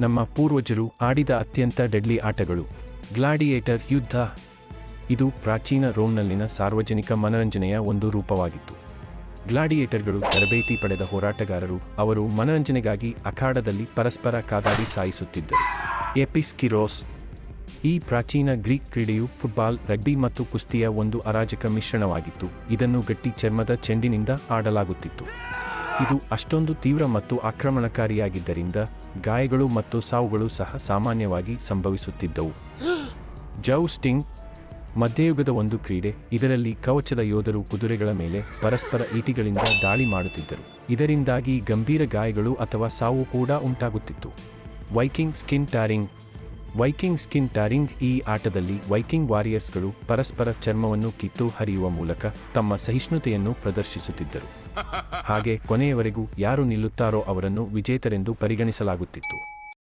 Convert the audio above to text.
ನಮ್ಮ ಪೂರ್ವಜರು ಆಡಿದ ಅತ್ಯಂತ ಡೆಡ್ಲಿ ಆಟಗಳು. ಗ್ಲಾಡಿಯೇಟರ್ ಯುದ್ಧ. ಇದು ಪ್ರಾಚೀನ ರೋಮ್ನಲ್ಲಿನ ಸಾರ್ವಜನಿಕ ಮನರಂಜನೆಯ ಒಂದು ರೂಪವಾಗಿತ್ತು. ಗ್ಲಾಡಿಯೇಟರ್ಗಳು ತರಬೇತಿ ಪಡೆದ ಹೋರಾಟಗಾರರು. ಅವರು ಮನರಂಜನೆಗಾಗಿ ಅಖಾಡದಲ್ಲಿ ಪರಸ್ಪರ ಕಾದಾಡಿ ಸಾಯಿಸುತ್ತಿದ್ದರು. ಎಪಿಸ್ಕಿರೋಸ್. ಈ ಪ್ರಾಚೀನ ಗ್ರೀಕ್ ಕ್ರೀಡೆಯು ಫುಟ್ಬಾಲ್, ರಗ್ಬಿ ಮತ್ತು ಕುಸ್ತಿಯ ಒಂದು ಅರಾಜಕ ಮಿಶ್ರಣವಾಗಿತ್ತು. ಇದನ್ನು ಗಟ್ಟಿ ಚರ್ಮದ ಚೆಂಡಿನಿಂದ ಆಡಲಾಗುತ್ತಿತ್ತು. ಇದು ಅಷ್ಟೊಂದು ತೀವ್ರ ಮತ್ತು ಆಕ್ರಮಣಕಾರಿಯಾಗಿದ್ದರಿಂದ ಗಾಯಗಳು ಮತ್ತು ಸಾವುಗಳು ಸಹ ಸಾಮಾನ್ಯವಾಗಿ ಸಂಭವಿಸುತ್ತಿದ್ದವು. ಜೌಸ್ಟಿಂಗ್. ಮಧ್ಯಯುಗದ ಒಂದು ಕ್ರೀಡೆ. ಇದರಲ್ಲಿ ಕವಚದ ಯೋಧರು ಕುದುರೆಗಳ ಮೇಲೆ ಪರಸ್ಪರ ಈಟಿಗಳಿಂದ ದಾಳಿ ಮಾಡುತ್ತಿದ್ದರು. ಇದರಿಂದಾಗಿ ಗಂಭೀರ ಗಾಯಗಳು ಅಥವಾ ಸಾವು ಕೂಡ ಉಂಟಾಗುತ್ತಿತ್ತು. Viking skin tearing. Viking skin tearing. ಈ ಆಟದಲ್ಲಿ ವೈಕಿಂಗ್ ವಾರಿಯರ್ಸ್ಗಳು ಪರಸ್ಪರ ಚರ್ಮವನ್ನು ಕಿತ್ತು ಹರಿಯುವ ಮೂಲಕ ತಮ್ಮ ಸಹಿಷ್ಣುತೆಯನ್ನು ಪ್ರದರ್ಶಿಸುತ್ತಿದ್ದರು. ಹಾಗೆ ಕೊನೆಯವರೆಗೂ ಯಾರು ನಿಲ್ಲುತ್ತಾರೋ ಅವರನ್ನು ವಿಜೇತರೆಂದು ಪರಿಗಣಿಸಲಾಗುತ್ತಿತ್ತು.